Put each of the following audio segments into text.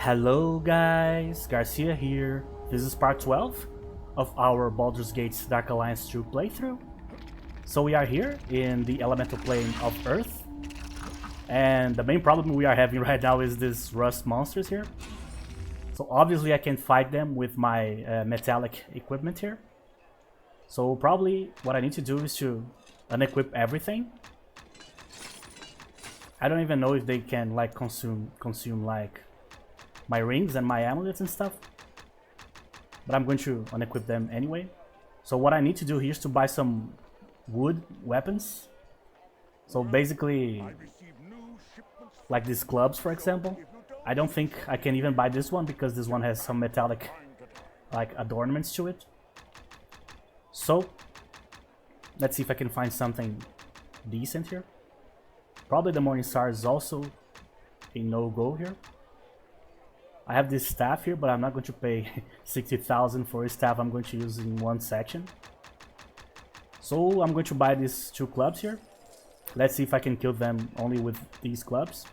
Hello guys, Garcia here. This is part 12 of our Baldur's Gate Dark Alliance 2 playthrough. So we are here in the elemental plane of Earth. And the main problem we are having right now is these rust monsters here. So obviously I can fight them with my metallic equipment here. So probably what I need to do is to unequip everything. I don't even know if they can like consume like my rings and my amulets and stuff, but I'm going to unequip them anyway. So what I need to do here is to buy some wood weapons. So basically like these clubs, for example. I don't think I can even buy this one because this one has some metallic like adornments to it. So let's see if I can find something decent here. Probably the Morning Star is also a no-go here. I have this staff here, but I'm not going to pay 60,000 for a staff I'm going to use in one section. So I'm going to buy these two clubs here. Let's see if I can kill them only with these clubs.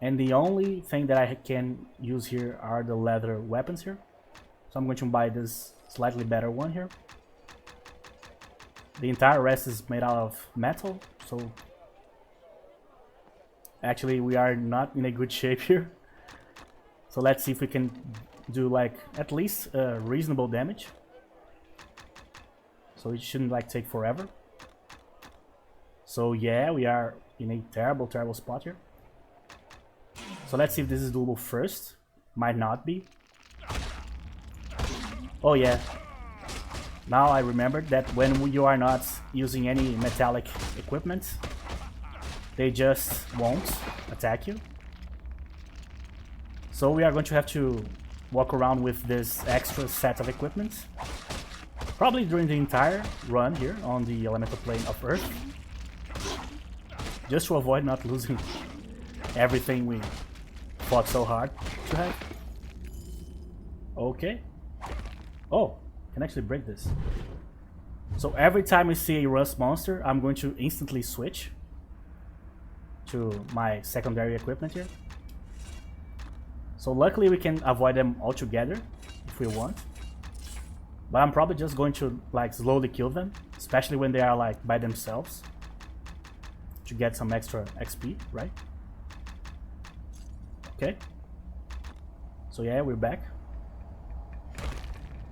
And the only thing that I can use here are the leather weapons here. So I'm going to buy this slightly better one here. The entire rest is made out of metal, so actually we are not in a good shape here. So let's see if we can do like at least reasonable damage. So it shouldn't like take forever. So yeah, we are in a terrible spot here. So let's see if this is doable first. Might not be. Oh yeah. Now I remembered that when you are not using any metallic equipment, they just won't attack you. So we are going to have to walk around with this extra set of equipment, probably during the entire run here on the elemental plane of Earth, just to avoid not losing everything we fought so hard to have. Okay. Oh, I can actually break this. So every time I see a rust monster, I'm going to instantly switch to my secondary equipment here. So luckily we can avoid them altogether if we want. But I'm probably just going to like slowly kill them, especially when they are like by themselves, to get some extra XP, right? Okay. So yeah, we're back.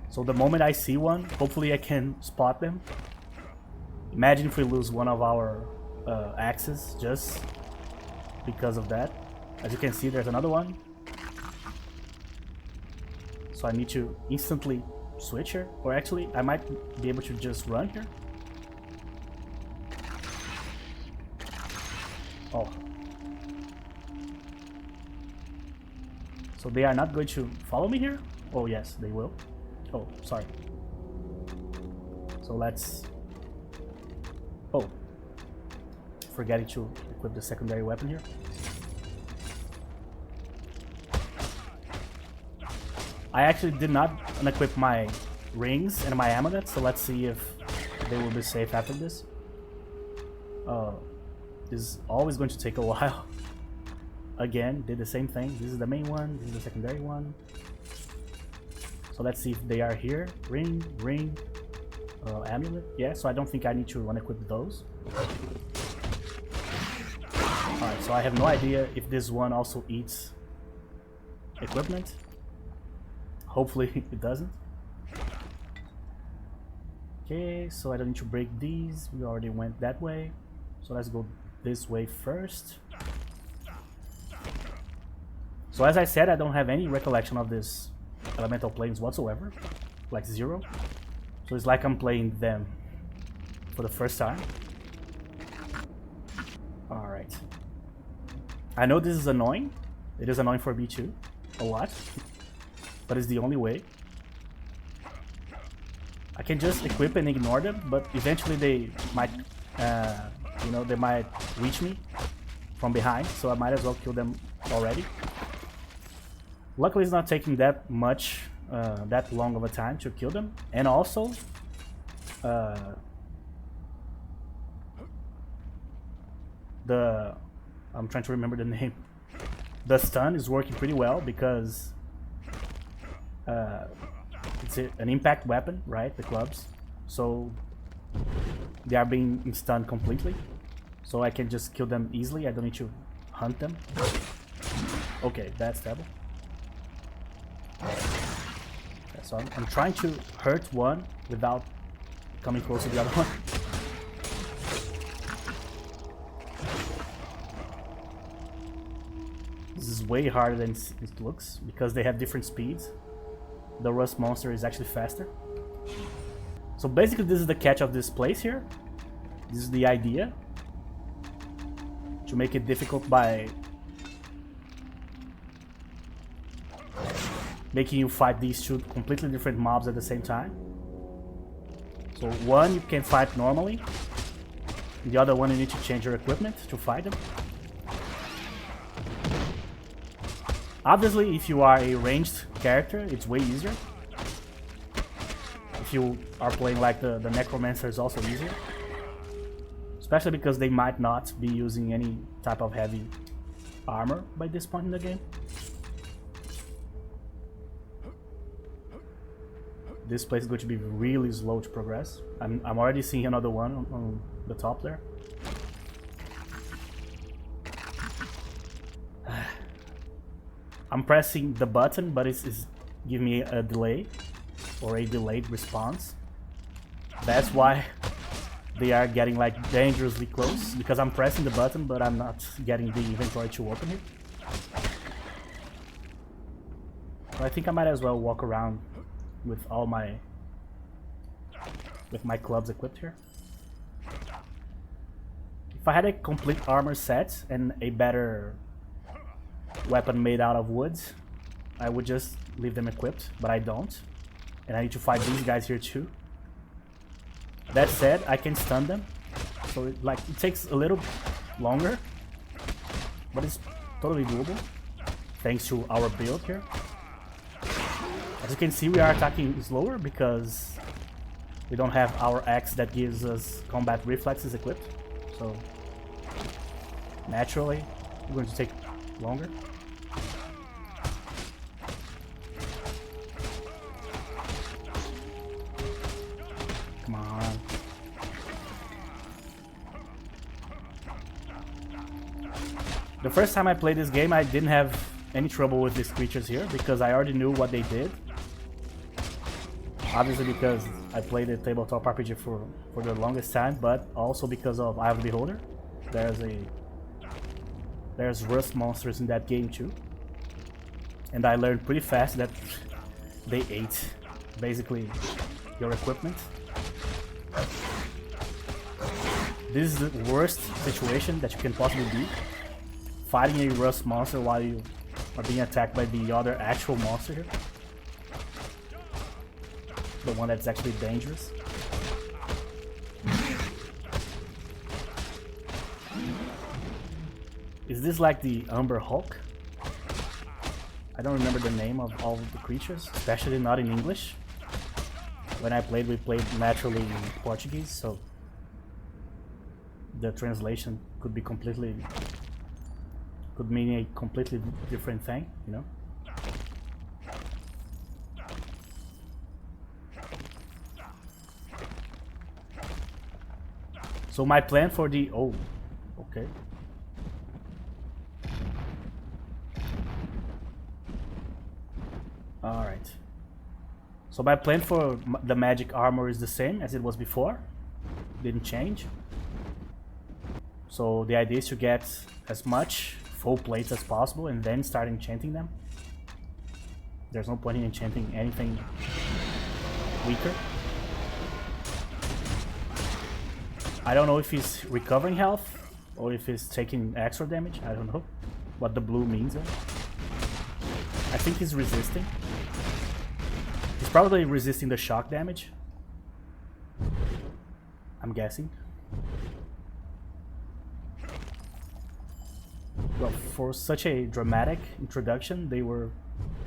So the moment I see one, hopefully I can spot them. Imagine if we lose one of our axes just because of that. As you can see, there's another one. So I need to instantly switch here, or actually I might be able to just run here. Oh. So they are not going to follow me here? Oh yes, they will. Oh, sorry. So let's... Oh. Forgetting to equip the secondary weapon here. I actually did not unequip my rings and my amulets, so let's see if they will be safe after this. This is always going to take a while. Again, did the same thing. This is the main one, this is the secondary one. So let's see if they are here. Ring, amulet. Yeah, so I don't think I need to unequip those. Alright, so I have no idea if this one also eats equipment. Hopefully it doesn't. Okay, so I don't need to break these. We already went that way. So let's go this way first. So as I said, I don't have any recollection of this elemental planes whatsoever. Like zero. So it's like I'm playing them for the first time. Alright. I know this is annoying. It is annoying for me too. A lot. But it's the only way. I can just equip and ignore them, but eventually they might, you know, they might reach me from behind, so I might as well kill them already. Luckily it's not taking that much, that long of a time to kill them. And also, I'm trying to remember the name. the stun is working pretty well because it's an impact weapon, right? The clubs, so they are being stunned completely. So I can just kill them easily. I don't need to hunt them. Okay, that's terrible. Okay, so I'm trying to hurt one without coming close to the other one. This is way harder than it looks because they have different speeds. The rust monster is actually faster. So basically this is the catch of this place here. This is the idea. To make it difficult by making you fight these two completely different mobs at the same time. So one you can fight normally. The other one you need to change your equipment to fight them. Obviously, if you are a ranged character, it's way easier. If you are playing like the Necromancer, is also easier. Especially because they might not be using any type of heavy armor by this point in the game. This place is going to be really slow to progress. I'm already seeing another one on the top there. I'm pressing the button, but it's giving me a delay or a delayed response. That's why they are getting like dangerously close, because I'm pressing the button but I'm not getting the inventory to open it. So I think I might as well walk around with all my clubs equipped here. If I had a complete armor set and a better weapon made out of wood, I would just leave them equipped, but I don't. And I need to fight these guys here too. That said, I can stun them, so it takes a little longer, but it's totally doable thanks to our build here. As you can see, we are attacking slower because we don't have our axe that gives us combat reflexes equipped, so naturally it's going to take longer. Come on. The first time I played this game, I didn't have any trouble with these creatures here because I already knew what they did. Obviously because I played a tabletop RPG for the longest time, but also because of Eye of the Beholder. There's rust monsters in that game too. And I learned pretty fast that they ate basically your equipment. This is the worst situation that you can possibly be. Fighting a rust monster while you are being attacked by the other actual monster here. The one that's actually dangerous. Is this like the Umber Hulk? I don't remember the name of all of the creatures, especially not in English. When I played, we played naturally in Portuguese, so the translation could mean a completely different thing, you know? So my plan for the... oh, okay. Alright. So my plan for the magic armor is the same as it was before. Didn't change. So the idea is to get as much full plates as possible and then start enchanting them. There's no point in enchanting anything weaker. I don't know if he's recovering health or if he's taking extra damage. I don't know what the blue means there. I think he's resisting. He's probably resisting the shock damage, I'm guessing. Well, for such a dramatic introduction, they were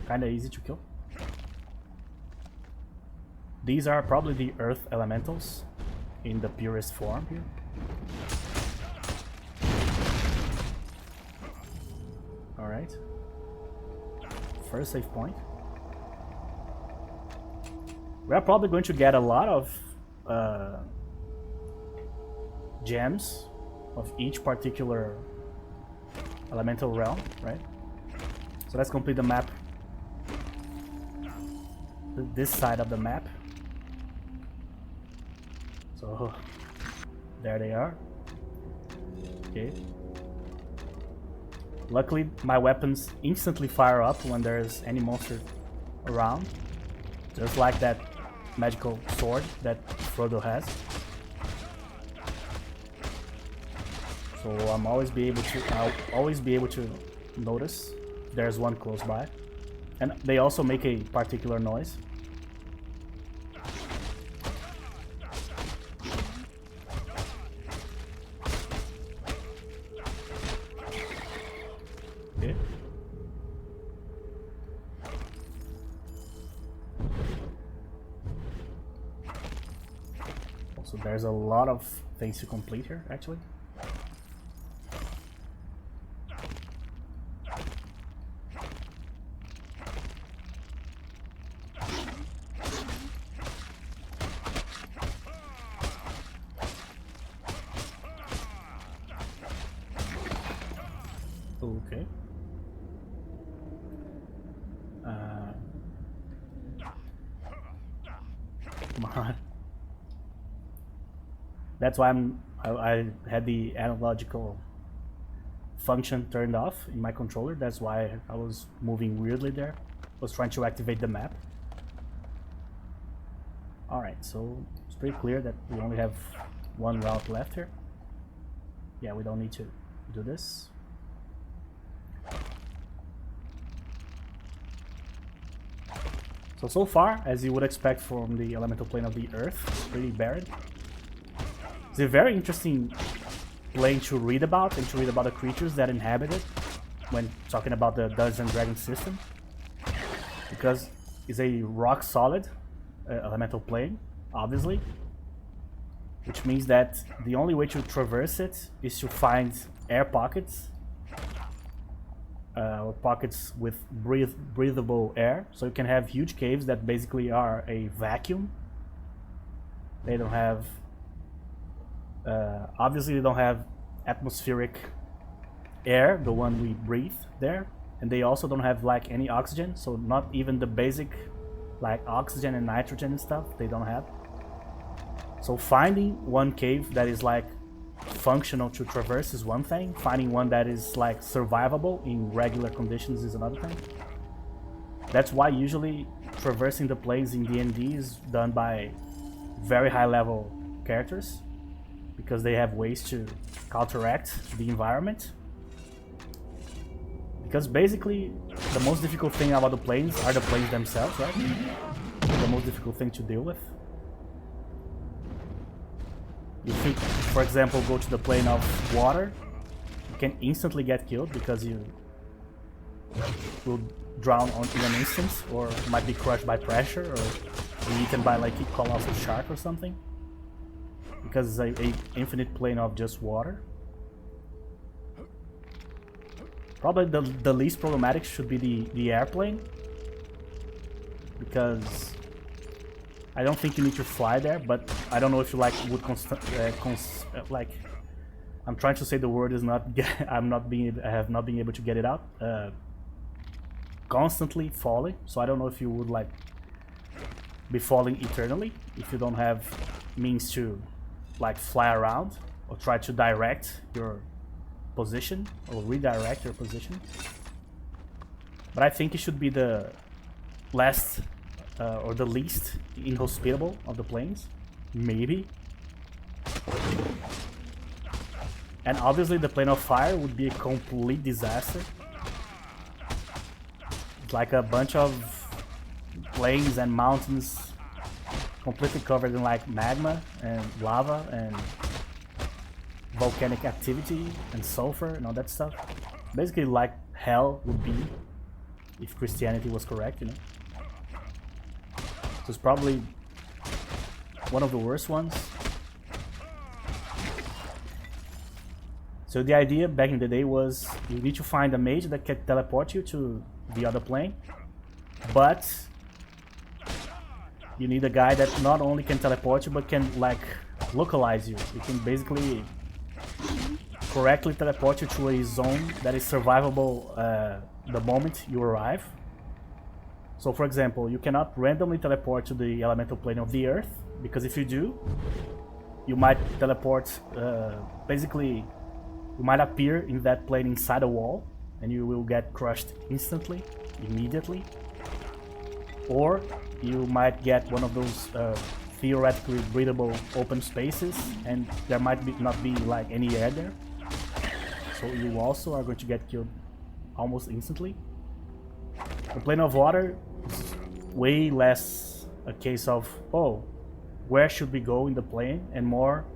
kinda easy to kill. These are probably the earth elementals in the purest form here. Alright. first save point. We are probably going to get a lot of gems of each particular elemental realm, right? So let's complete the map. This side of the map. So there they are. Okay. Luckily, my weapons instantly fire up when there's any monster around, just like that magical sword that Frodo has. So I'll always be able to notice there's one close by, and they also make a particular noise. Okay. So there's a lot of things to complete here, actually. Okay. Come on. That's why I had the analogical function turned off in my controller. That's why I was moving weirdly there. I was trying to activate the map. Alright, so it's pretty clear that we only have one route left here. Yeah, we don't need to do this. So far, as you would expect from the elemental plane of the Earth, it's pretty barren. It's a very interesting plane to read about, and to read about the creatures that inhabit it when talking about the Dungeons and Dragons system, because it's a rock solid elemental plane, obviously, which means that the only way to traverse it is to find air pockets, or pockets with breathable air. So you can have huge caves that basically are a vacuum. They don't have obviously they don't have atmospheric air, the one we breathe there, and they also don't have like any oxygen, so not even the basic like oxygen and nitrogen and stuff they don't have. So finding one cave that is like functional to traverse is one thing, finding one that is like survivable in regular conditions is another thing. That's why usually traversing the plains in D&D is done by very high level characters, because they have ways to counteract the environment. Because basically the most difficult thing about the plains are the plains themselves, right? The most difficult thing to deal with. If you, for example, go to the plane of water, you can instantly get killed because you will drown in an instant, or might be crushed by pressure, or be eaten by like a colossal shark or something. Because it's a infinite plane of just water. Probably the least problematic should be the airplane, because I don't think you need to fly there, but I don't know if you like would like, I'm trying to say the word is not I have not been able to get it out. Constantly falling, so I don't know if you would like be falling eternally if you don't have means to like fly around or try to direct your position or redirect your position. But I think it should be the last or the least inhospitable of the planes, maybe. And obviously the plane of fire would be a complete disaster. It's like a bunch of plains and mountains completely covered in like magma and lava and volcanic activity and sulfur and all that stuff. Basically like hell would be if Christianity was correct, you know. So it's probably one of the worst ones. So the idea back in the day was you need to find a mage that can teleport you to the other plane, but you need a guy that not only can teleport you but can like localize you. You can basically correctly teleport you to a zone that is survivable the moment you arrive. So for example, you cannot randomly teleport to the elemental plane of the earth, because if you do, you might teleport, basically you might appear in that plane inside a wall and you will get crushed instantly, immediately. Or you might get one of those theoretically breathable open spaces and there might not be like any air there. So you also are going to get killed almost instantly. The plane of water is way less a case of, oh, where should we go in the plane, and more,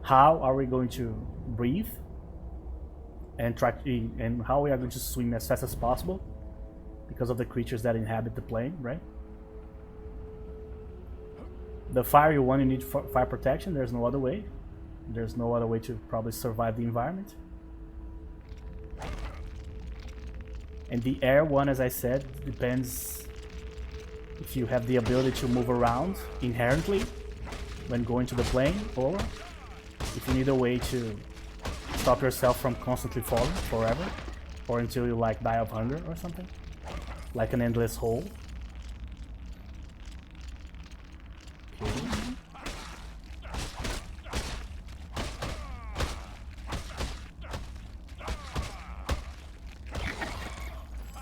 how are we going to breathe and how we are going to swim as fast as possible because of the creatures that inhabit the plane, right? The fiery one, you need fire protection. There's no other way. There's no other way to probably survive the environment. And the air one, as I said, depends if you have the ability to move around inherently when going to the plane, or if you need a way to stop yourself from constantly falling forever, or until you like die of hunger or something, like an endless hole. Okay.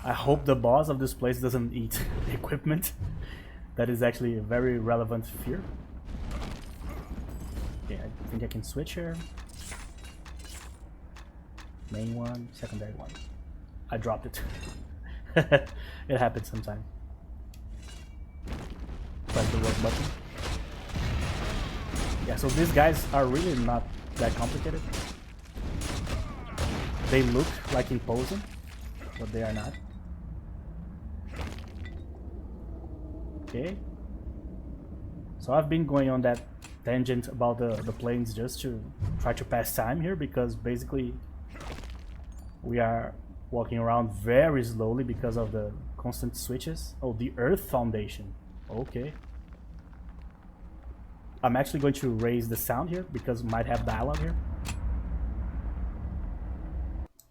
I hope the boss of this place doesn't eat equipment. That is actually a very relevant fear. Okay, I think I can switch here. Main one, secondary one. I dropped it. It happens sometimes. Press the work button. Yeah, so these guys are really not that complicated. They look like imposing, but they are not. Okay. So I've been going on that tangent about the planes just to try to pass time here, because basically we are walking around very slowly because of the constant switches. Oh, the Earth Foundation. Okay. I'm actually going to raise the sound here because we might have dialogue here.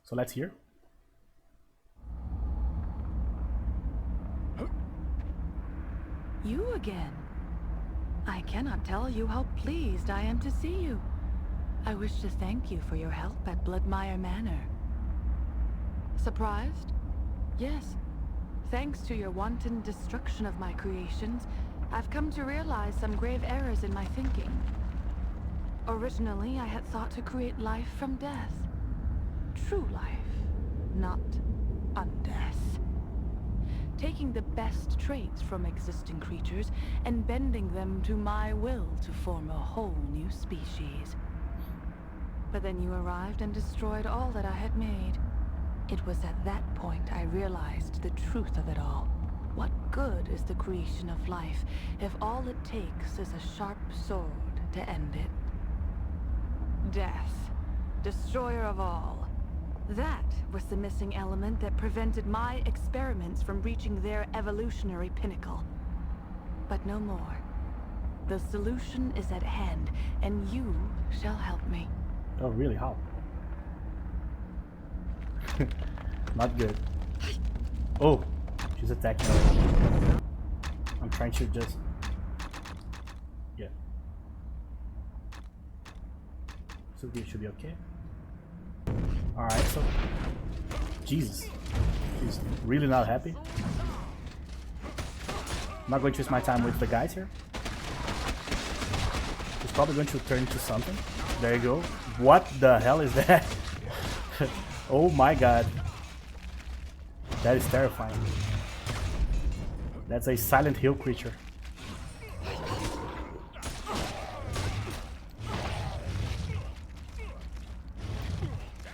So let's hear. You again. I cannot tell you how pleased I am to see you. I wish to thank you for your help at Bloodmire Manor. Surprised? Yes. Thanks to your wanton destruction of my creations, I've come to realize some grave errors in my thinking. Originally, I had thought to create life from death. True life, not undeath. Taking the best traits from existing creatures and bending them to my will to form a whole new species. But then you arrived and destroyed all that I had made. It was at that point I realized the truth of it all. What good is the creation of life if all it takes is a sharp sword to end it? Death, destroyer of all. That was the missing element that prevented my experiments from reaching their evolutionary pinnacle. But no more. The solution is at hand, and you shall help me. Oh, really? How? Not good. Oh, she's attacking me. I'm trying to just... Yeah. So it should be okay. Alright, so... Jesus. She's really not happy. I'm not going to waste my time with the guys here. She's probably going to turn into something. There you go. What the hell is that? Oh my god. That is terrifying. That's a Silent Hill creature.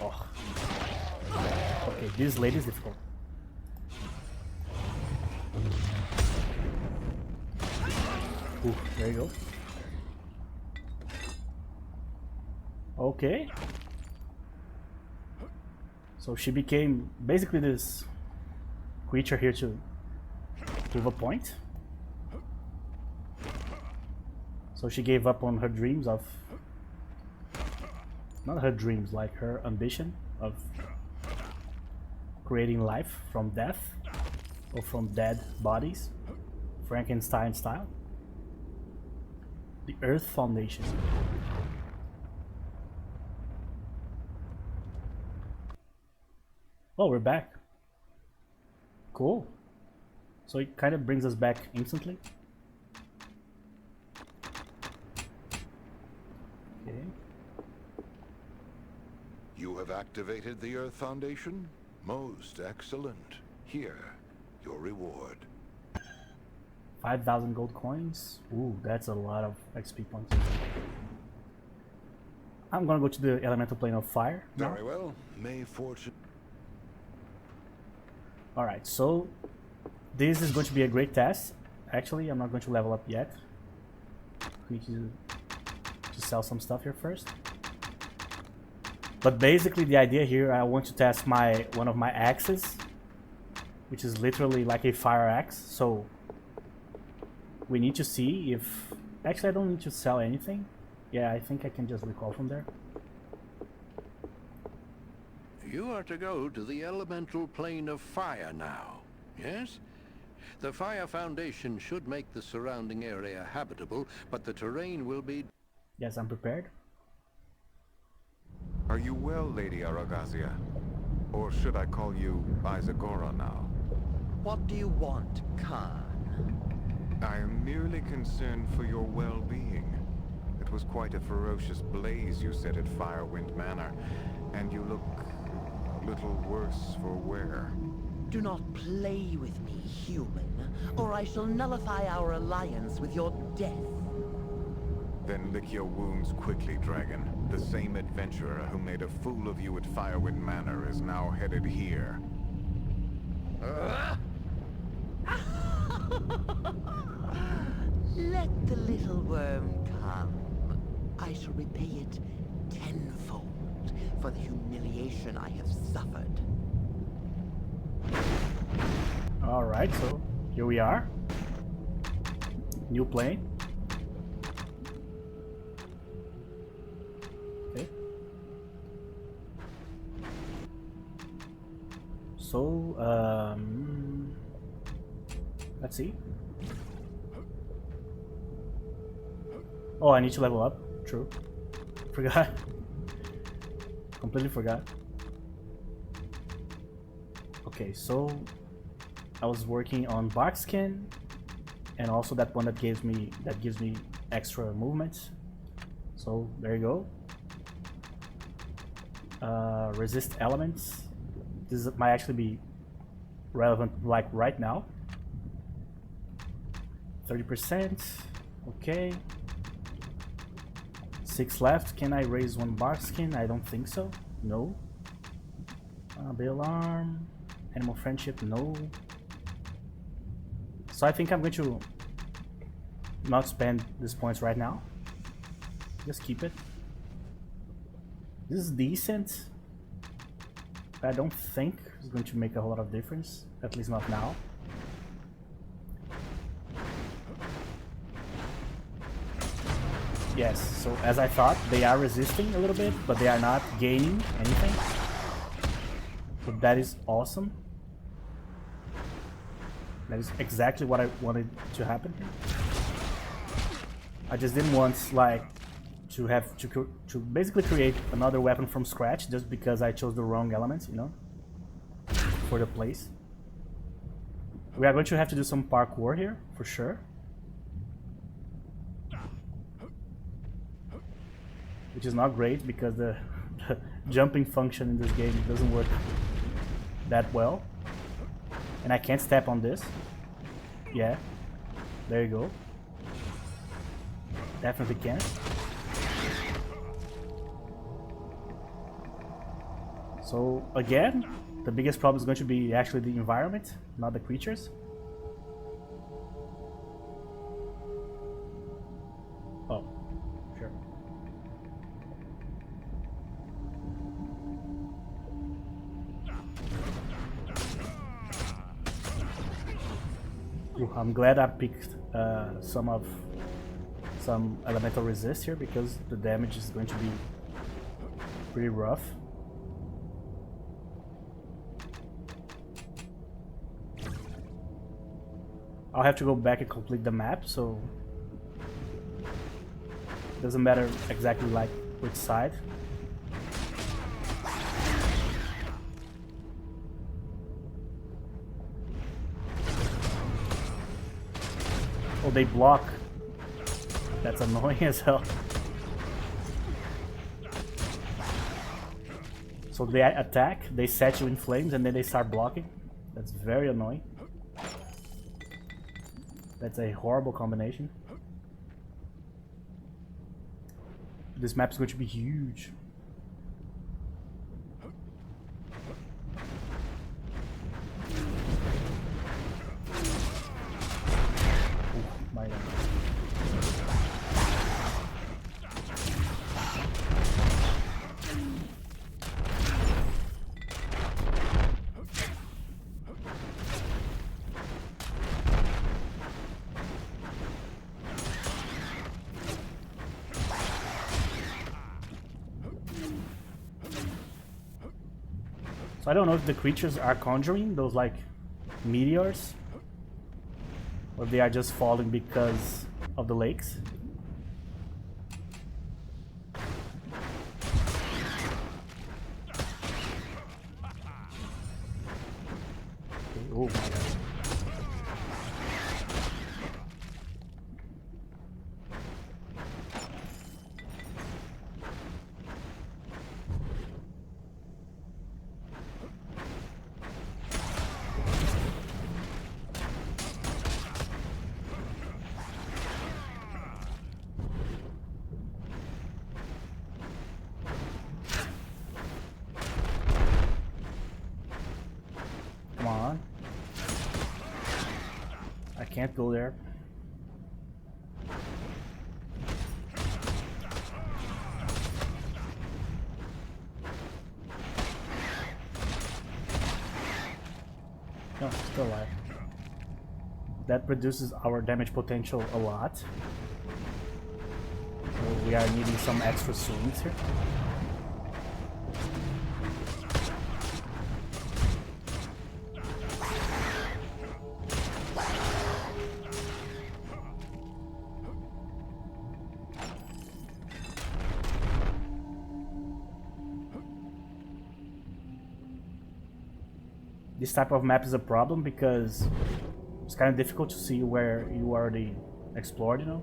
Oh. Okay, this lady is difficult. Ooh, there you go. So she became basically this creature here to prove a point. So she gave up on her dreams of, not her dreams, like her ambition of creating life from death or from dead bodies, Frankenstein style. The Earth Foundation. Oh, we're back. Cool. So it kind of brings us back instantly. Okay. You have activated the Earth Foundation? Most excellent. Here, your reward. 5,000 gold coins. Ooh, that's a lot of XP points. I'm gonna go to the elemental plane of fire now. Very well. May fortune... Alright, so this is going to be a great test. Actually, I'm not going to level up yet. We need to sell some stuff here first. But basically the idea here, I want to test one of my axes, which is literally like a fire axe. So we need to see if... Actually, I don't need to sell anything. Yeah, I think I can just recall from there. You are to go to the elemental plane of fire now, yes? The Fire Foundation should make the surrounding area habitable, but the terrain will be... Yes, I'm prepared. Are you well, Lady Aragasia? Or should I call you Isagora now? What do you want, Khan? I am merely concerned for your well-being. It was quite a ferocious blaze you set at Firewind Manor, and you look a little worse for wear. Do not play with me, human, or I shall nullify our alliance with your death. Then lick your wounds quickly, Dragon. The same adventurer who made a fool of you at Firewind Manor is now headed here. Let the little worm come. I shall repay it tenfold for the humiliation I have suffered. Alright, so here we are. New plane. Okay. So, let's see. Oh, I need to level up. True. Forgot. Completely forgot. Okay, so I was working on bark skin, and also that one that gives me extra movement. So there you go. Resist elements. This might actually be relevant like right now. 30%. Okay. 6 left. Can I raise one bark skin? I don't think so. No. Bale arm. Animal friendship. No. So I think I'm going to not spend these points right now. Just keep it. This is decent. I don't think it's going to make a whole lot of difference. At least not now. Yes, so as I thought, they are resisting a little bit, but they are not gaining anything. So that is awesome. That is exactly what I wanted to happen here. I just didn't want like to have to basically create another weapon from scratch just because I chose the wrong elements, you know, for the place. We are going to have to do some parkour here for sure. Which is not great because the jumping function in this game doesn't work that well. And I can't step on this. Yeah, there you go. Definitely can. So again, the biggest problem is going to be actually the environment, not the creatures. Oh, sure. Ooh, I'm glad I picked some elemental resist here because the damage is going to be pretty rough. I'll have to go back and complete the map, so it doesn't matter exactly like which side. Oh, they block. That's annoying as hell. So they attack, they set you in flames, and then they start blocking. That's very annoying. That's a horrible combination. This map is going to be huge. Ooh, my God. So I don't know if the creatures are conjuring those like meteors, or they are just falling because of the lakes. Okay, oh my God. Come on. I can't go there. No, still alive. That reduces our damage potential a lot. So we are needing some extra swings here. This type of map is a problem because it's kind of difficult to see where you already explored, you know?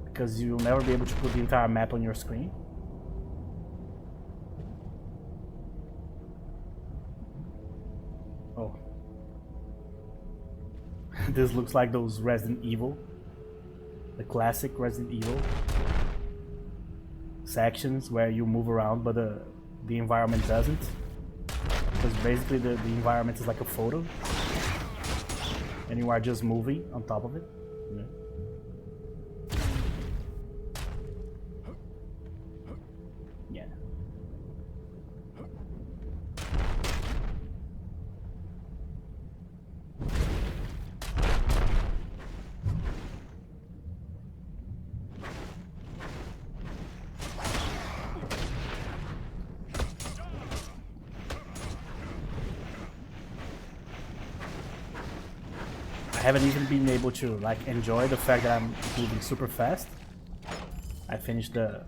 Because you'll never be able to put the entire map on your screen. Oh. This looks like those Resident Evil. The classic Resident Evil sections where you move around but the environment doesn't. Because basically the environment is like a photo and you are just moving on top of it. You know? Yeah. I haven't even been able to like enjoy the fact that I'm moving super fast. I finished the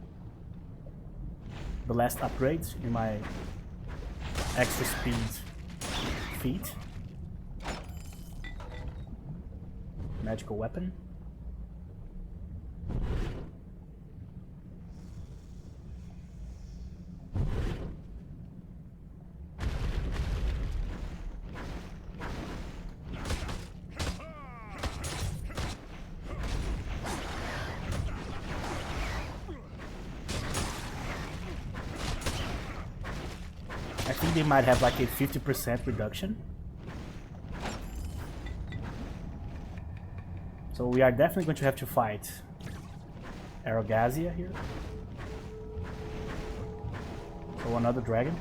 last upgrades in my extra speed feat. Magical weapon. I think they might have like a 50% reduction. So we are definitely going to have to fight Garcia here. So another dragon.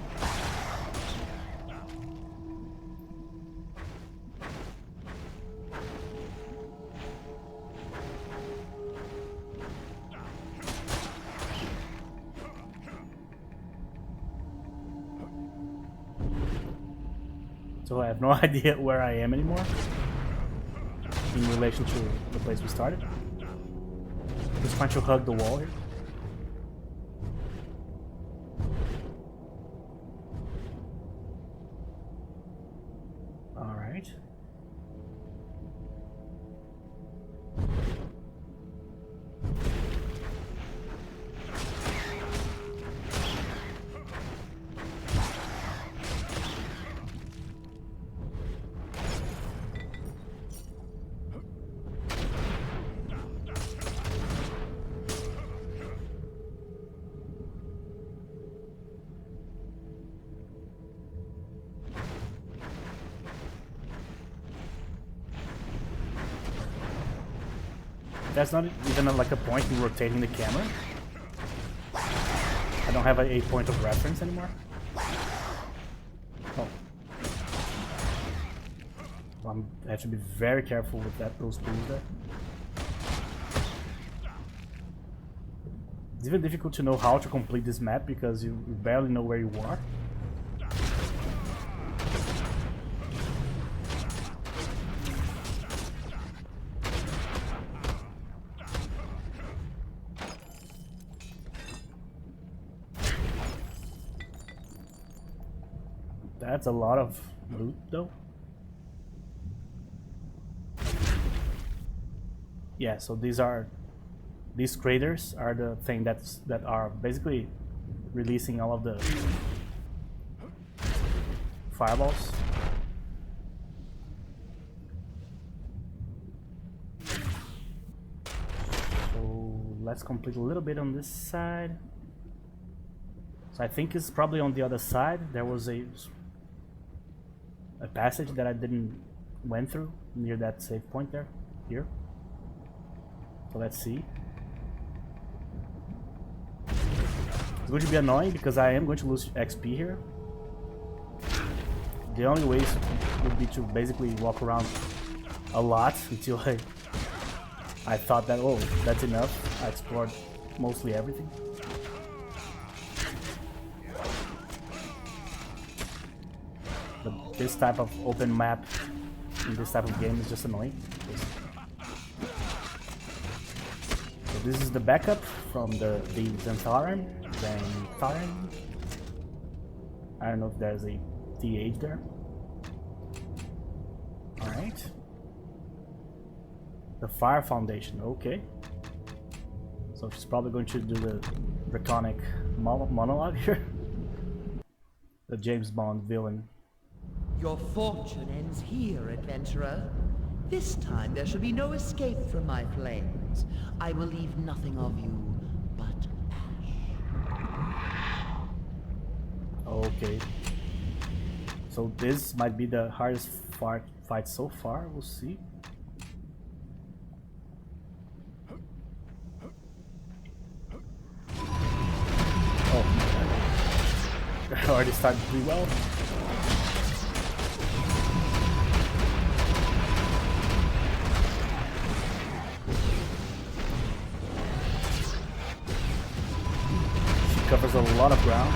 So I have no idea where I am anymore in relation to the place we started. Just trying to hug the wall here. Alright. There's not even like a point in rotating the camera. I don't have a point of reference anymore. Oh. Well, I have to be very careful with those tools there. It's even difficult to know how to complete this map because you barely know where you are. That's a lot of loot though. Yeah, so these craters are the thing that are basically releasing all of the fireballs. So let's complete a little bit on this side. So I think it's probably on the other side. There was a passage that I didn't went through near that save point there. Here. So let's see. It's going to be annoying because I am going to lose XP here. The only way would be to basically walk around a lot until I thought that, oh, that's enough. I explored mostly everything. But this type of open map in this type of game is just annoying. So this is the backup from the Zentharan. I don't know if there's a TH there. Alright. The Fire Foundation, okay. So she's probably going to do the draconic monologue here. The James Bond villain. Your fortune ends here, adventurer. This time there shall be no escape from my flames. I will leave nothing of you but ash. Okay. So this might be the hardest fight so far, we'll see. Oh, I already started pretty well. Covers a lot of ground.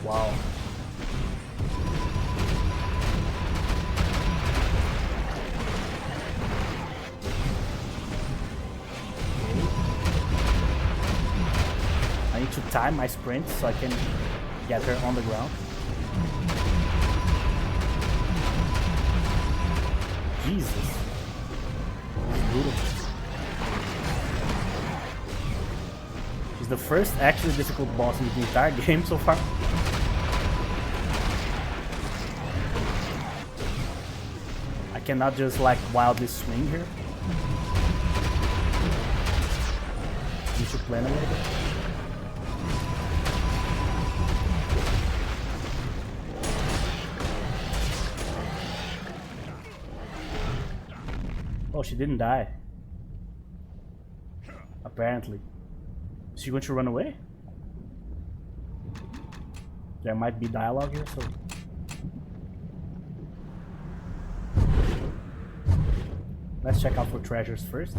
Wow. I need to time my sprint so I can get her on the ground. Jesus. That's brutal. The first actually difficult boss in the entire game so far. I cannot just like wildly swing here. Need to plan a little bit. Oh, she didn't die. Apparently. Is she going to run away? There might be dialogue here, so... Let's check out for treasures first.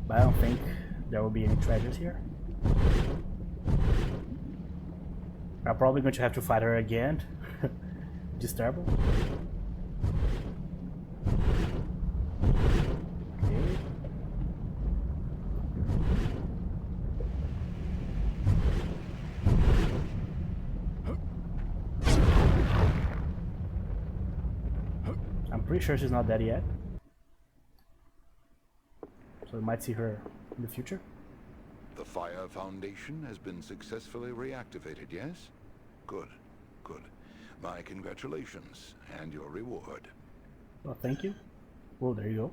But I don't think there will be any treasures here. I'm probably going to have to fight her again. Which is terrible. Okay. I'm pretty sure she's not dead yet. So we might see her in the future. The Fire Foundation has been successfully reactivated, yes? Good, good. My congratulations, and your reward. Well, thank you. Well, there you go.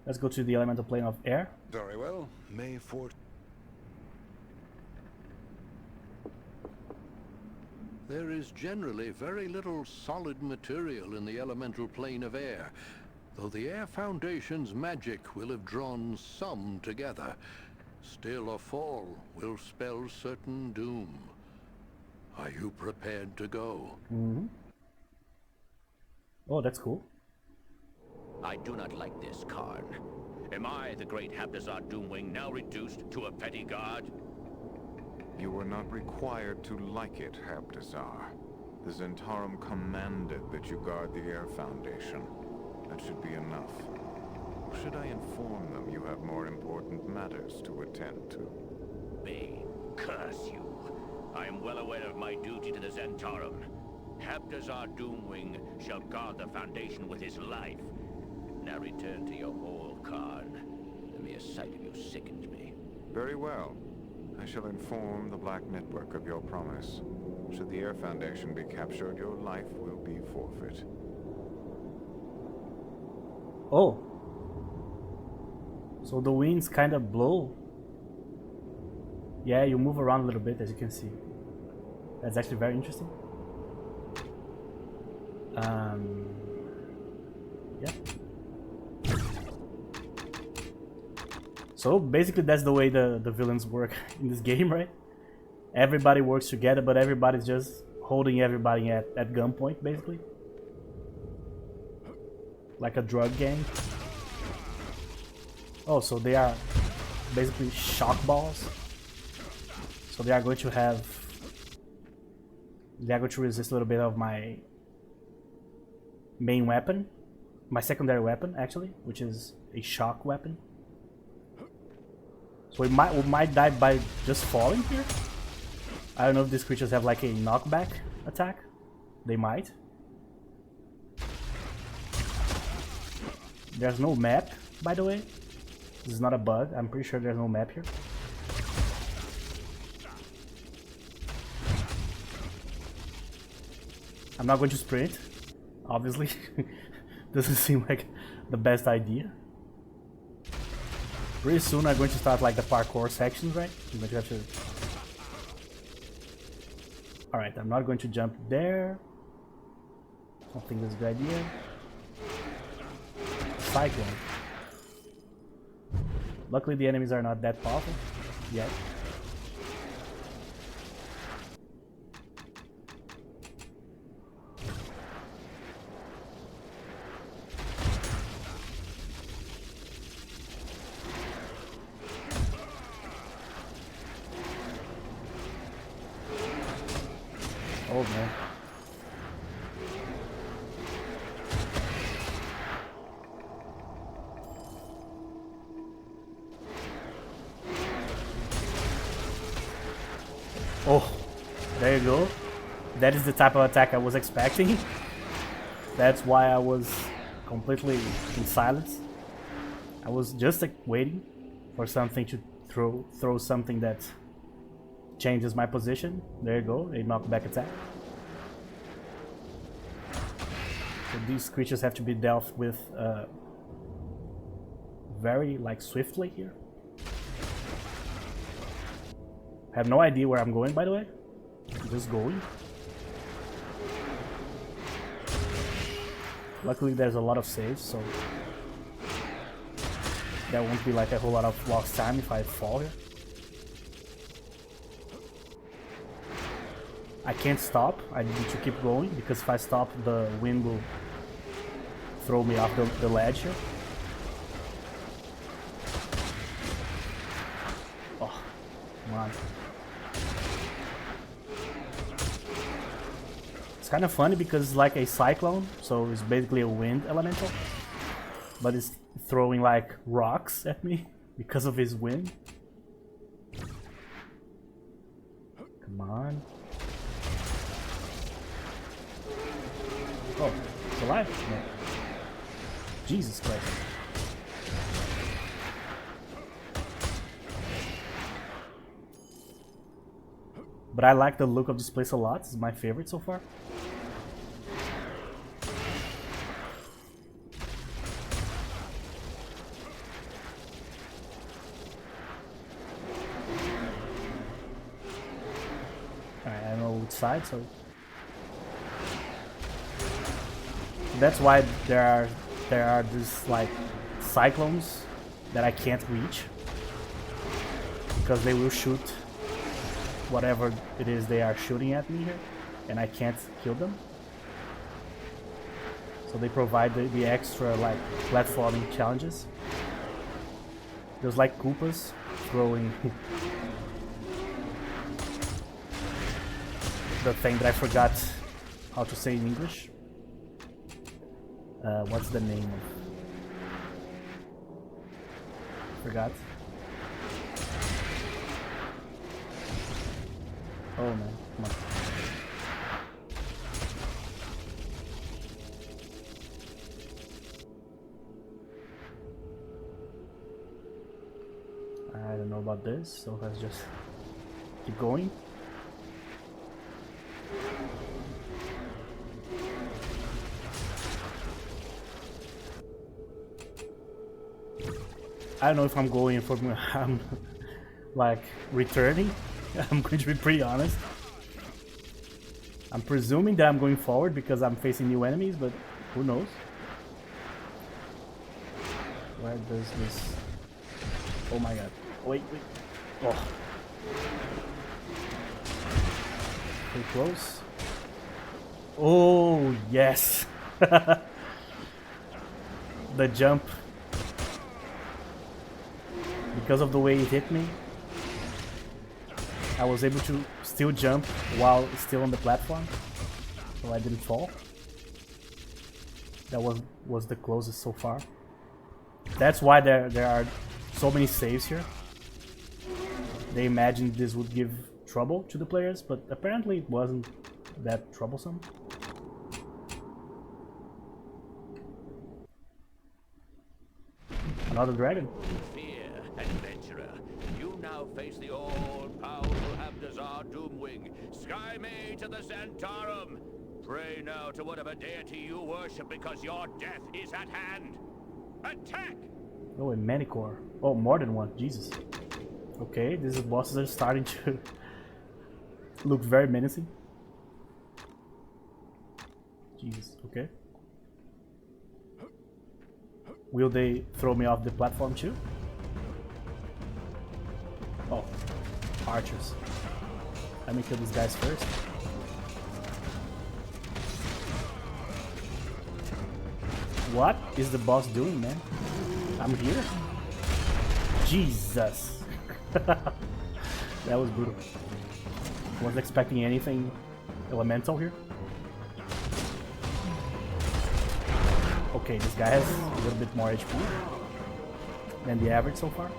Let's go to the elemental plane of air. Very well. May 4th. There is generally very little solid material in the elemental plane of air, though the Air Foundation's magic will have drawn some together. Still, a fall will spell certain doom. Are you prepared to go? Mm-hmm. Oh, that's cool. I do not like this, Karn. Am I, the great Habdazar Doomwing, now reduced to a petty guard? You were not required to like it, Habdazar. The Zentarum commanded that you guard the Air Foundation. That should be enough. Or should I inform them you have more important matters to attend to? Me, curse you. I am well aware of my duty to the Zentarum. Habdazar Doomwing shall guard the Foundation with his life. Now return to your hole, Karn. The mere sight of you sickens me. Very well. I shall inform the Black Network of your promise. Should the Air Foundation be captured, your life will be forfeit. Oh. So the winds kind of blow. Yeah, you move around a little bit, as you can see. That's actually very interesting. Yeah. So basically that's the way the villains work in this game, right? Everybody works together, but everybody's just holding everybody at gunpoint, basically. Like a drug gang. Oh, so they are basically shock balls. So they are going to have... They are going to resist a little bit of my main weapon. My secondary weapon, actually, which is a shock weapon. So we might die by just falling here. I don't know if these creatures have like a knockback attack. They might. There's no map, by the way. This is not a bug. I'm pretty sure there's no map here. I'm not going to sprint, obviously. Doesn't seem like the best idea. Pretty soon I'm going to start like the parkour sections, right? I'm going to have to... Alright, I'm not going to jump there. I don't think that's a good idea. Cyclone. Luckily the enemies are not that powerful yet. Oh man. Oh, there you go. That is the type of attack I was expecting. That's why I was completely in silence. I was just like waiting for something to throw something that changes my position. There you go, a knockback attack. So these creatures have to be dealt with very like swiftly here. I have no idea where I'm going, by the way. I'm just going. Luckily there's a lot of saves, so there won't be like a whole lot of lost time if I fall here. I can't stop, I need to keep going, because if I stop the wind will throw me off the ledge here. Oh, come on. It's kind of funny because it's like a cyclone, so it's basically a wind elemental, but it's throwing like rocks at me because of his wind. Come on. Oh, it's alive? No. Jesus Christ. But I like the look of this place a lot. It's my favorite so far. Alright, I don't know which side, so that's why there are these like cyclones that I can't reach, because they will shoot whatever it is they are shooting at me here, and I can't kill them. So they provide the extra like platforming challenges. There's like Koopas throwing the thing that I forgot how to say in English. What's the name of? Forgot. Oh man, come on. I don't know about this, so let's just keep going. I don't know if I'm going for I'm like returning. I'm going to be pretty honest. I'm presuming that I'm going forward because I'm facing new enemies, but who knows? Where does this... Oh my god. Wait. Oh. Pretty close. Oh, yes. The jump. Because of the way it hit me, I was able to still jump while still on the platform, so I didn't fall. That was the closest so far. That's why there are so many saves here. They imagined this would give trouble to the players, but apparently it wasn't that troublesome. Another dragon. Fear, adventurer. You now face the all-powerful Habdazar Doomwing, Sky Maid to the Zentarum. Pray now to whatever deity you worship, because your death is at hand. Attack! Oh, a Manicore. Oh, more than one. Jesus. Okay, these bosses are starting to look very menacing. Jesus, okay. Will they throw me off the platform too? Oh, archers. Let me kill these guys first. What is the boss doing, man? I'm here? Jesus. That was brutal. Wasn't expecting anything elemental here. Okay, this guy has a little bit more HP than the average so far.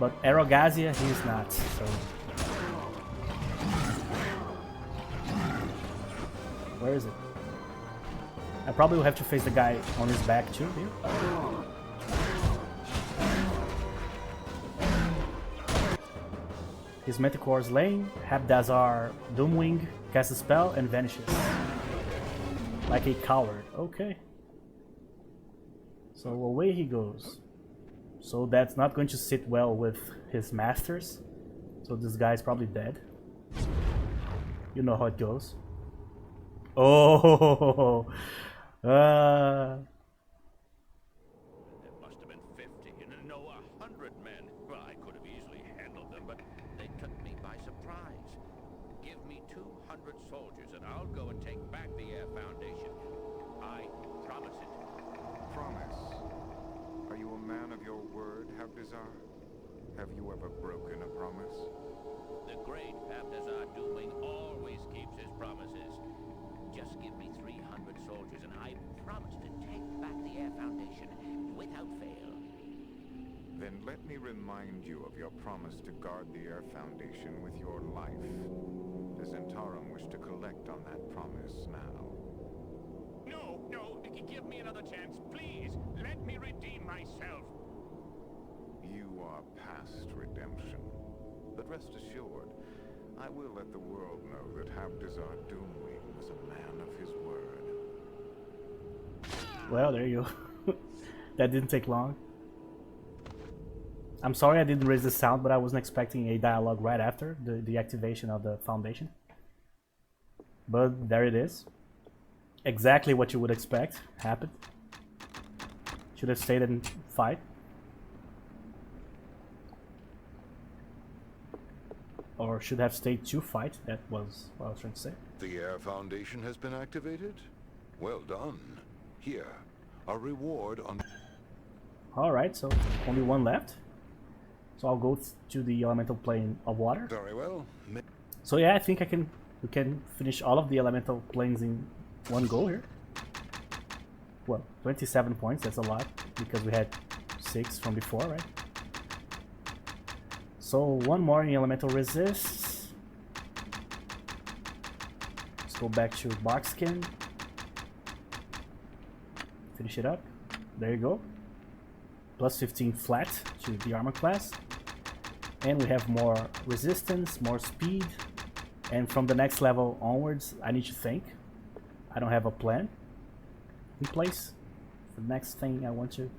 But Garcia, he's not, so... Where is it? I probably will have to face the guy on his back too here. His Manticore is laying, Habdazar Doomwing casts a spell and vanishes. Like a coward. Okay. So away he goes. So that's not going to sit well with his masters. So this guy's probably dead. You know how it goes. Oh! There must have been 50, and no, 100 men. Well, I could have easily handled them, but they took me by surprise. Give me 200 soldiers, and I'll go and take back the Air Foundation. I promise it. Promise? Are you a man of your word, Habdazar? Have you ever broken a promise? The great Habdazar Doomwing always I promise to take back the Air Foundation without fail. Then let me remind you of your promise to guard the Air Foundation with your life. Does Zentarum wish to collect on that promise now? No, no, give me another chance, please. Let me redeem myself. You are past redemption. But rest assured, I will let the world know that Habdazar Doomwing was a man of his word. Well, there you go. That didn't take long. I'm sorry I didn't raise the sound, but I wasn't expecting a dialogue right after the activation of the foundation. But there it is. Exactly what you would expect happened. Should have stayed and fight. Or should have stayed to fight. That was what I was trying to say. The Air Foundation has been activated? Well done. Here, a reward on... Alright, so only one left. So I'll go to the elemental plane of water. Very well. So yeah, I think we can finish all of the elemental planes in one go here. Well, 27 points, that's a lot, because we had 6 from before, right? So one more in elemental resist. Let's go back to Barkskin. Finish it up. There you go. Plus 15 flat to the armor class. And we have more resistance, more speed. And from the next level onwards, I need to think. I don't have a plan in place. The next thing I want to...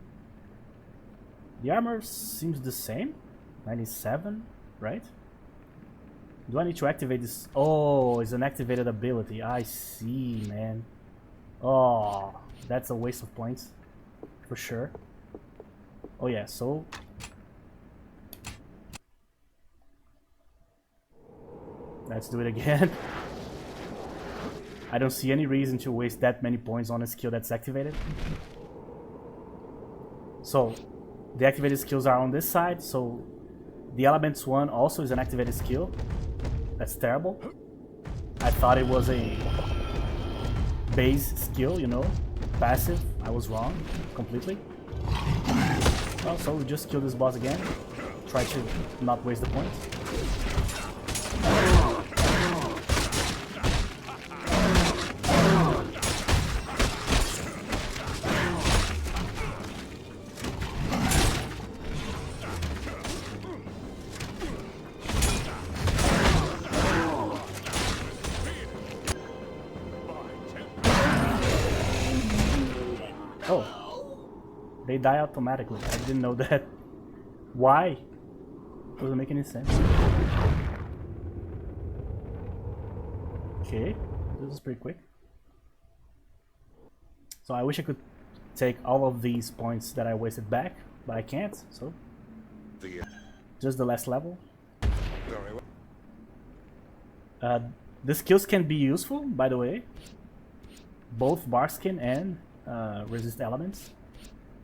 The armor seems the same. 97, right? Do I need to activate this? Oh, it's an activated ability. I see, man. Oh, that's a waste of points. For sure. Oh yeah, so... Let's do it again. I don't see any reason to waste that many points on a skill that's activated. So, the activated skills are on this side, so the Elements one also is an activated skill. That's terrible. I thought it was a base skill, you know, passive. I was wrong completely. Well, so we just kill this boss again. Try to not waste the points. They die automatically. I didn't know that. Why? Doesn't make any sense. Okay, this is pretty quick. So I wish I could take all of these points that I wasted back, but I can't, so... Just the last level. The skills can be useful, by the way. Both Barkskin and Resist Elements.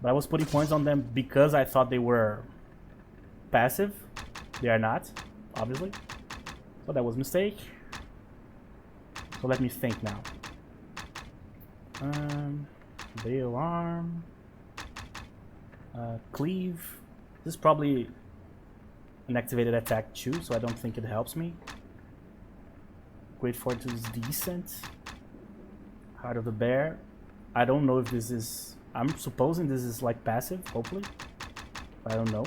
But I was putting points on them because I thought they were passive. They are not, obviously. So that was a mistake. So let me think now. Veil Arm. Cleave. This is probably an activated attack too, so I don't think it helps me. Great Fortitude is decent. Heart of the Bear. I don't know if this is... I'm supposing this is like passive, hopefully. I don't know.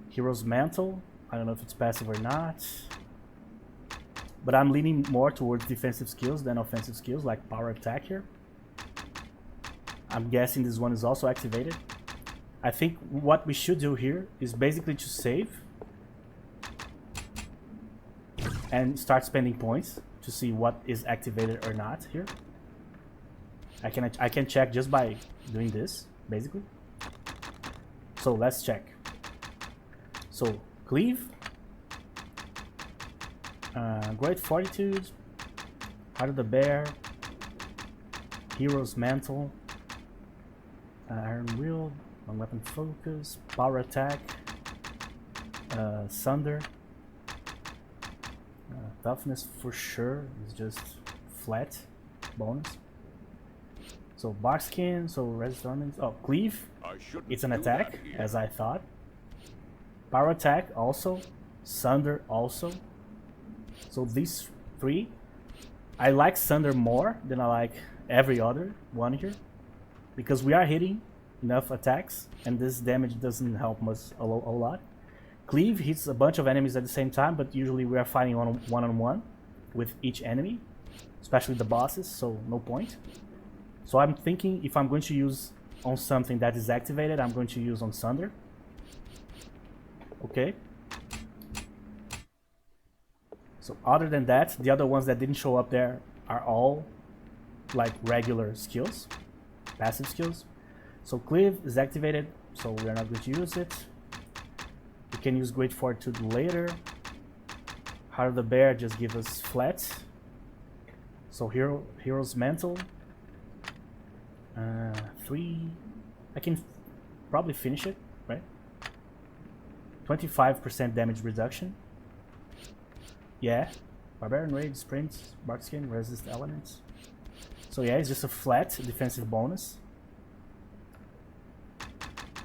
Hero's Mantle. I don't know if it's passive or not. But I'm leaning more towards defensive skills than offensive skills, like Power Attack here. I'm guessing this one is also activated. I think what we should do here is basically to save. And start spending points to see what is activated or not here. I can check just by doing this, basically. So let's check. So Cleave, Great Fortitude, Heart of the Bear, Hero's Mantle, Iron Will, Long Weapon Focus, Power Attack, Sunder, Toughness for sure is just flat bonus. So Barkskin, so resist. Oh, Cleave. I shouldn't It's an do attack, that here. as I thought. Power attack also. Sunder also. So these three, I like Sunder more than I like every other one here, because we are hitting enough attacks, and this damage doesn't help us a lot. Cleave hits a bunch of enemies at the same time, but usually we are fighting one-on-one with each enemy, especially the bosses, so no point. So I'm thinking if I'm going to use on something that is activated, I'm going to use on Sunder. Okay. So other than that, the other ones that didn't show up there are all like regular skills, passive skills. So Cleave is activated, so we're not going to use it. We can use Great Fortitude later. Heart of the Bear just give us flat. So Hero's Mantle. 3. I can probably finish it, right? 25% damage reduction. Yeah. Barbarian Rage, Sprint, Barkskin, Resist Elements. So yeah, it's just a flat defensive bonus.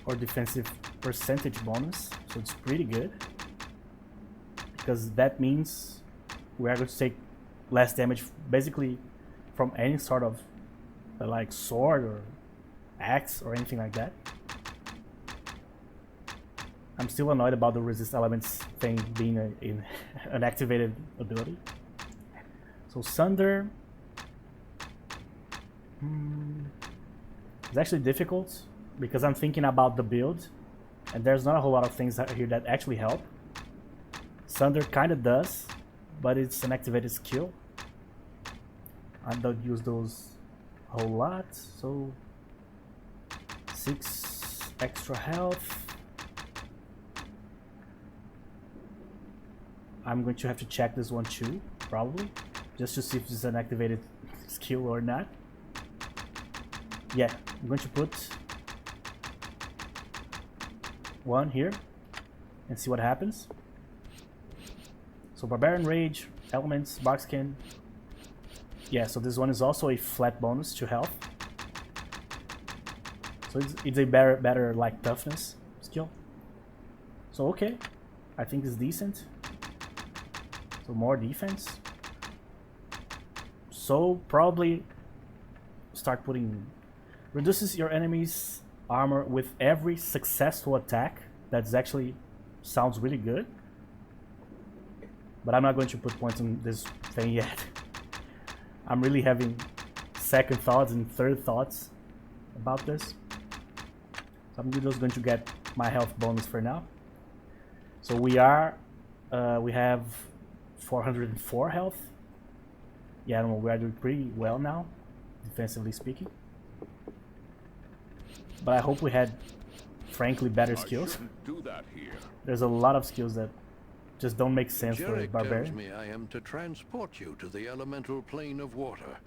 Or defensive percentage bonus. So it's pretty good. Because that means we are going to take less damage basically from any sort of like sword or axe or anything like that. I'm still annoyed about the resist elements thing being an activated ability. So Sunder, it's actually difficult because I'm thinking about the build, and there's not a whole lot of things here that actually help. Sunder kind of does, but it's an activated skill. I don't use those a whole lot, so 6 extra health. I'm going to have to check this one too, probably, just to see if it's an activated skill or not. Yeah, I'm going to put 1 here and see what happens. So Barbarian Rage, Elements, Barkskin. Yeah, so this one is also a flat bonus to health. So it's a better like toughness skill. So okay, I think it's decent. So more defense. So probably start putting reduces your enemy's armor with every successful attack. That's actually sounds really good. But I'm not going to put points on this thing yet. I'm really having second thoughts and third thoughts about this. So I'm just going to get my health bonus for now. So we have 404 health. Yeah, I don't know, we are doing pretty well now, defensively speaking. But I hope we had, frankly, better skills. Shouldn't do that here. There's a lot of skills that just don't make sense for a Jarek barbarian. tells me I am to transport you to the elemental plane of water.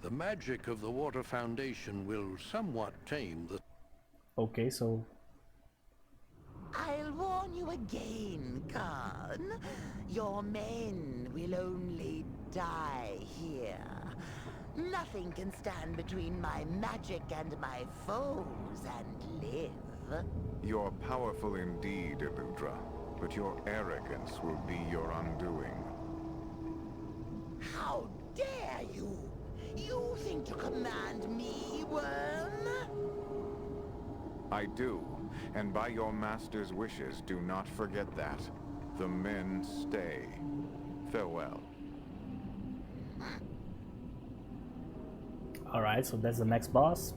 The magic of the Water Foundation will somewhat tame the... Okay, so I'll warn you again, Khan. Your men will only die here. Nothing can stand between my magic and my foes and live. You're powerful indeed, Eludra, but your arrogance will be your undoing. How dare you? You think to command me, worm? I do, and by your master's wishes, do not forget that. The men stay. Farewell. alright, so that's the next boss.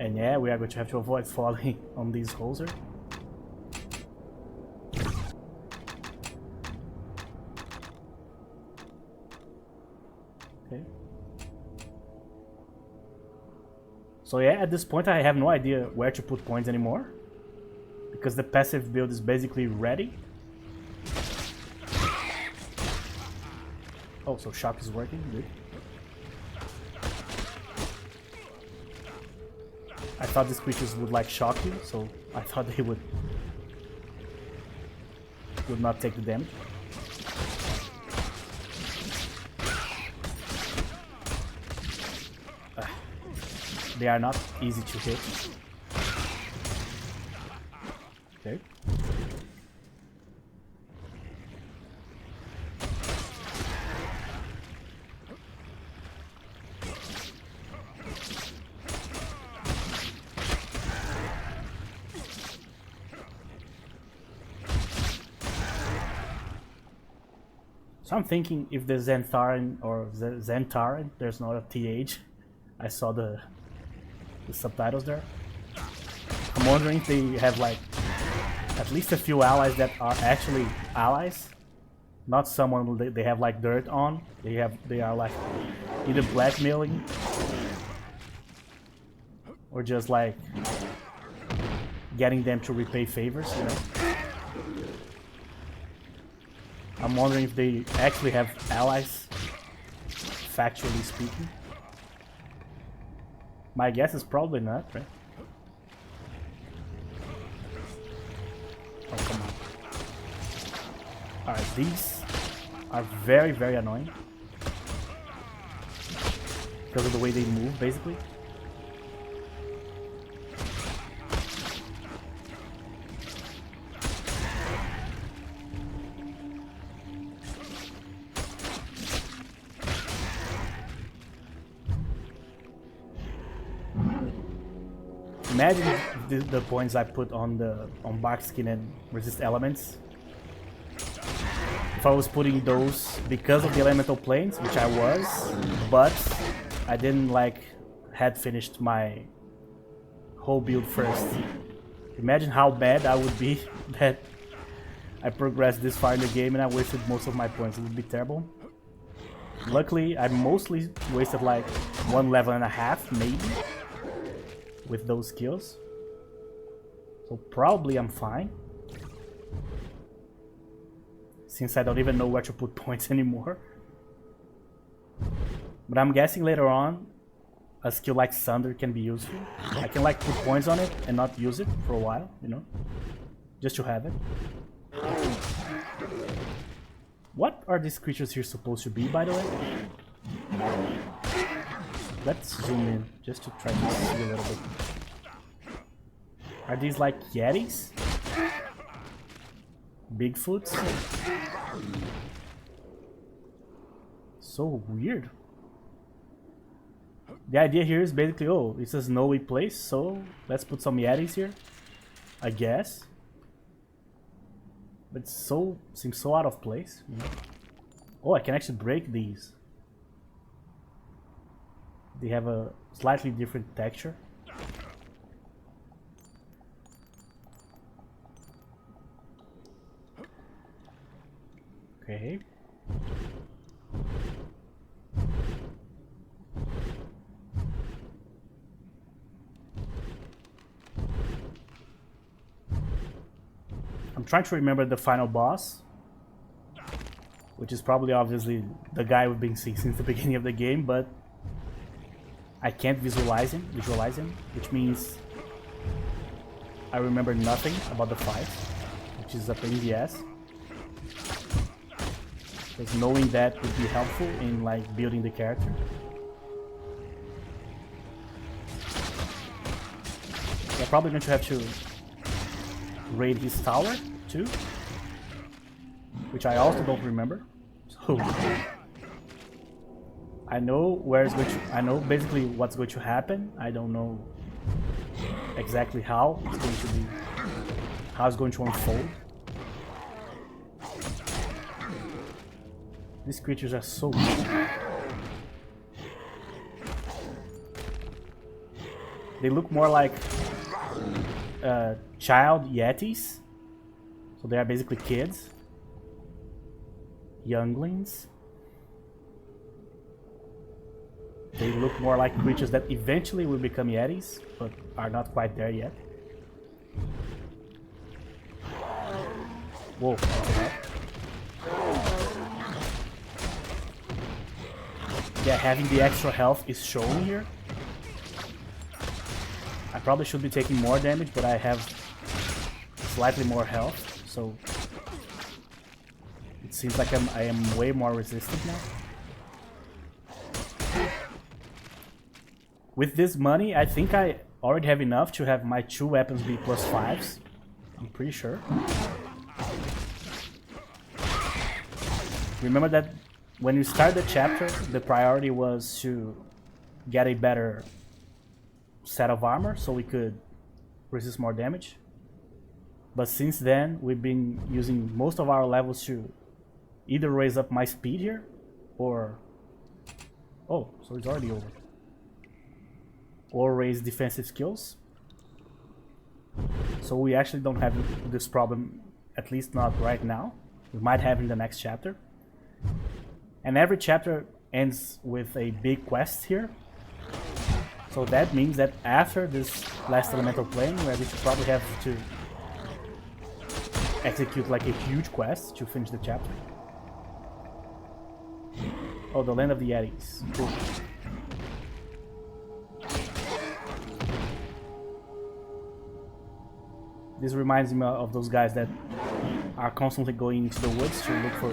And yeah, we are going to have to avoid falling on these holes here. Okay. So yeah, at this point I have no idea where to put points anymore, because the passive build is basically ready. Oh, so shock is working, good. I thought these creatures would like shock you, so I thought they would not take the damage. they are not easy to hit. Okay. So I'm thinking if the Xantharan or Xantaran, there's not a TH. I saw the subtitles there. I'm wondering if they have like at least a few allies that are actually allies, not someone they have like dirt on. They are like either blackmailing or just like getting them to repay favors, you know. I'm wondering if they actually have allies, factually speaking. My guess is probably not, right? Oh, come on. Alright, these are very, very annoying. Because of the way they move, basically. Imagine the points I put on bark skin and resist elements. If I was putting those because of the elemental planes, which I was, but I didn't like had finished my whole build first. Imagine how bad I would be that I progressed this far in the game and I wasted most of my points. It would be terrible. Luckily, I mostly wasted like 1.5 levels, maybe, with those skills. So probably I'm fine. Since I don't even know where to put points anymore. But I'm guessing later on, a skill like Sunder can be useful. I can like put points on it and not use it for a while, you know? Just to have it. What are these creatures here supposed to be, by the way? Let's zoom in, just to try to see a little bit. Are these like Yetis? Bigfoots? So weird. The idea here is basically, oh, it's a snowy place, so let's put some Yetis here, I guess. But seems so out of place. You know? Oh, I can actually break these. They have a slightly different texture. Okay. I'm trying to remember the final boss, which is probably obviously the guy we've been seeing since the beginning of the game, but I can't visualize him, which means I remember nothing about the fight, which is a pain in the ass. Because knowing that would be helpful in like building the character. I'm probably going to have to raid his tower too, which I also don't remember. So I know where it's going to. I know basically what's going to happen. I don't know exactly how it's going to be, how it's going to unfold. These creatures are so weird. They look more like child Yetis. So they are basically kids. Younglings. They look more like creatures that eventually will become Yetis, but are not quite there yet. Whoa. Yeah, having the extra health is shown here. I probably should be taking more damage, but I have slightly more health, so it seems like I am way more resistant now. With this money, I think I already have enough to have my 2 weapons be +5s. I'm pretty sure. Remember that when you start the chapter, the priority was to get a better set of armor so we could resist more damage. But since then, we've been using most of our levels to either raise up my speed here, or... Oh, so it's already over. Or raise defensive skills. So we actually don't have this problem, at least not right now. We might have in the next chapter. And every chapter ends with a big quest here. So that means that after this last elemental plane, where we probably have to execute like a huge quest to finish the chapter. Oh, the land of the Yetis. Cool. This reminds me of those guys that are constantly going into the woods to look for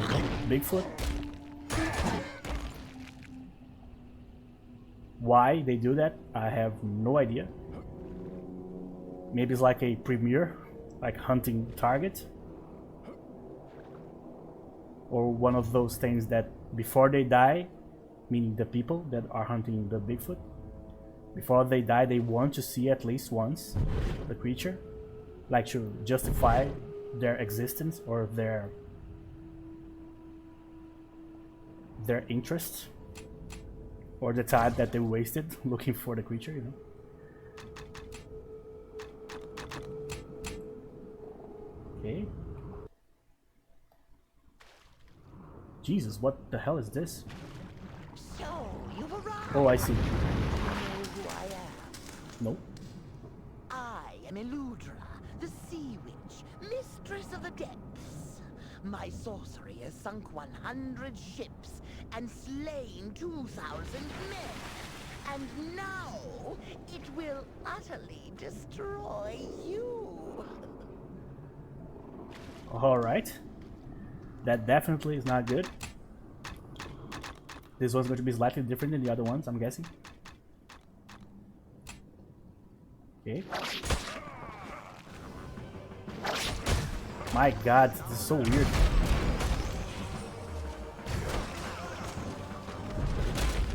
Bigfoot. Why they do that, I have no idea. Maybe it's like a premiere, like hunting target. Or one of those things that before they die, meaning the people that are hunting the Bigfoot, before they die they want to see at least once the creature, like to justify their existence or their interest, or the time that they wasted looking for the creature, you know. Okay. Jesus, what the hell is this? So, you've arrived. Oh, I see. You know who I am? Nope. I am Eludra, the Sea Witch, mistress of the depths. My sorcery has sunk 100 ships and slain 2,000 men. And now it will utterly destroy you. Alright. That definitely is not good. This one's going to be slightly different than the other ones, I'm guessing. Okay. My god, this is so weird.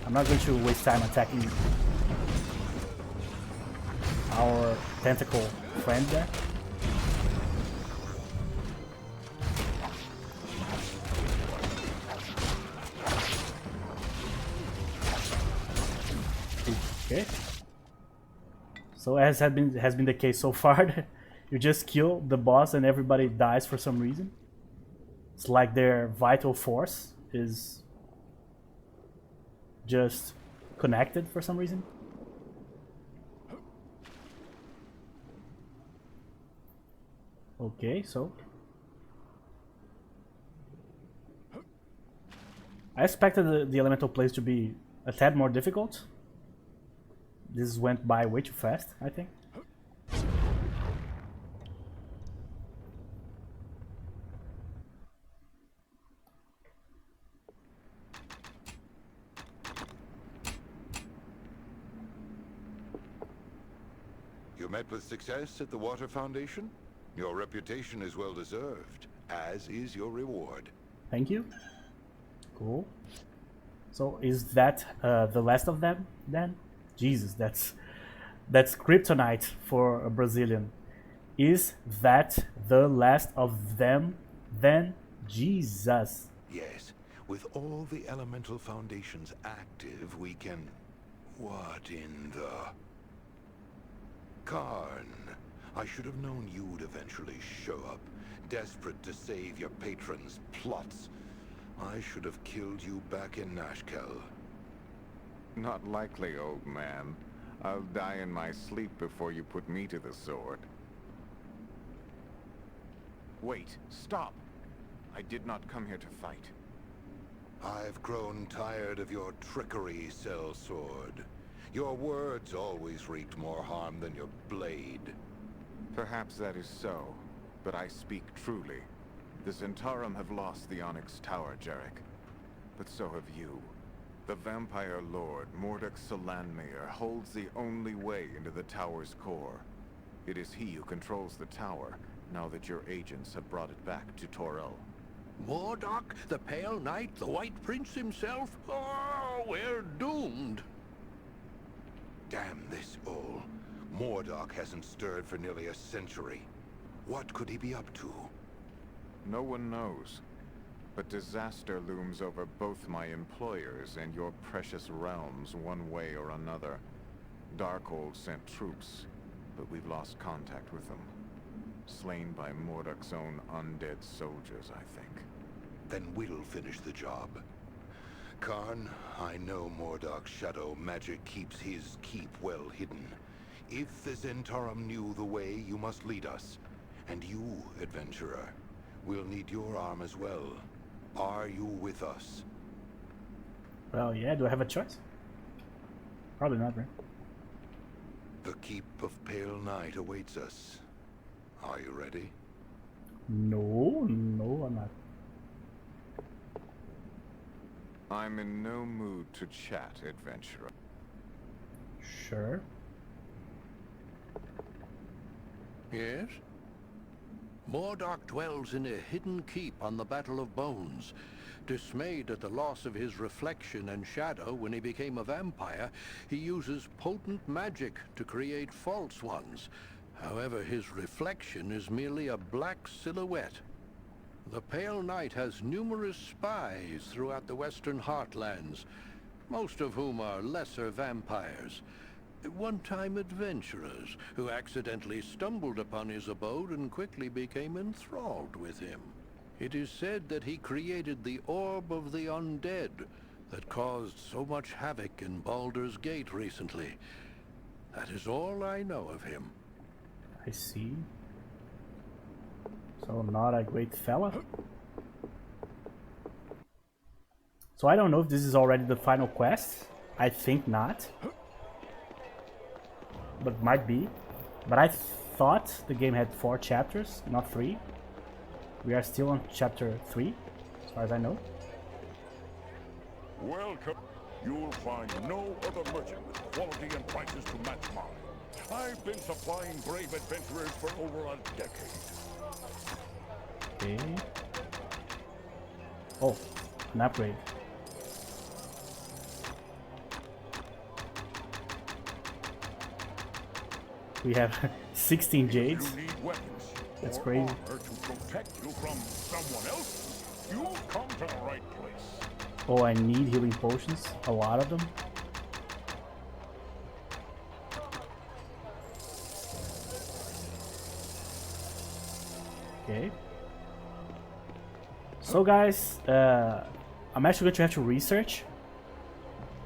I'm not going to waste time attacking our tentacle friend there. Okay. So as has been the case so far, you just kill the boss and everybody dies for some reason. It's like their vital force is just connected for some reason. Okay, so I expected the elemental plays to be a tad more difficult. This went by way too fast, I think. You met with success at the Water Foundation? Your reputation is well deserved, as is your reward. Thank you. Cool. So is that the last of them then? Jesus, that's kryptonite for a Brazilian. Is that the last of them then? Jesus. Yes, with all the elemental foundations active, we can... What in the... Karn, I should have known you'd eventually show up, desperate to save your patron's plots. I should have killed you back in Nashkel. Not likely, old man. I'll die in my sleep before you put me to the sword. Wait, stop! I did not come here to fight. I've grown tired of your trickery, sellsword. Your words always wreaked more harm than your blade. Perhaps that is so, but I speak truly. The Zentarum have lost the Onyx Tower, Jarek. But so have you. The vampire lord, Mordek Solanmir, holds the only way into the tower's core. It is he who controls the tower, now that your agents have brought it back to Torel. Mordok, the Pale Knight, the White Prince himself? Oh, we're doomed. Damn this all. Mordok hasn't stirred for nearly a century. What could he be up to? No one knows. But disaster looms over both my employers and your precious realms one way or another. Darkhold sent troops, but we've lost contact with them. Slain by Mordok's own undead soldiers, I think. Then we'll finish the job. Karn, I know Mordok's shadow magic keeps his keep well hidden. If the Zentarum knew the way, you must lead us. And you, adventurer, will need your arm as well. Are you with us? Well, yeah, do I have a choice? Probably not, right? The keep of Pale Night awaits us. Are you ready? No, I'm not. I'm in no mood to chat, adventurer. Sure. Yes? Mordok dwells in a hidden keep on the Battle of Bones. Dismayed at the loss of his reflection and shadow when he became a vampire, he uses potent magic to create false ones. However, his reflection is merely a black silhouette. The Pale Knight has numerous spies throughout the Western Heartlands, most of whom are lesser vampires. One-time adventurers who accidentally stumbled upon his abode and quickly became enthralled with him. It is said that he created the Orb of the Undead that caused so much havoc in Baldur's Gate recently. That is all I know of him. I see. So not a great fella. So I don't know if this is already the final quest. I think not. But might be. But I thought the game had 4 chapters, not 3. We are still on chapter 3, as far as I know. Welcome. You'll find no other merchant with quality and prices to match mine. I've been supplying brave adventurers for over a decade. Okay. Oh, an upgrade. We have 16 jades. You need weapons. That's or crazy. armor to protect you from someone else. You've come to the right place. Oh, I need healing potions. A lot of them. Okay. So guys, I'm actually going to have to research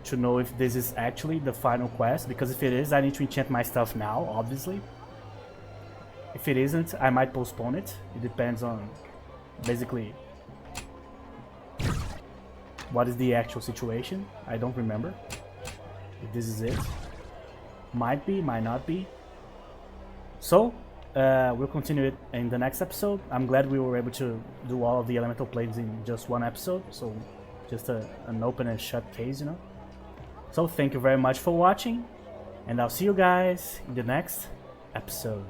to know if this is actually the final quest, because if it is, I need to enchant my stuff now, obviously. If it isn't, I might postpone it. It depends on basically what is the actual situation. I don't remember if this is it. Might be, might not be. So we'll continue it in the next episode. I'm glad we were able to do all of the elemental planes in just one episode, so just an open and shut case, you know. So thank you very much for watching, and I'll see you guys in the next episode.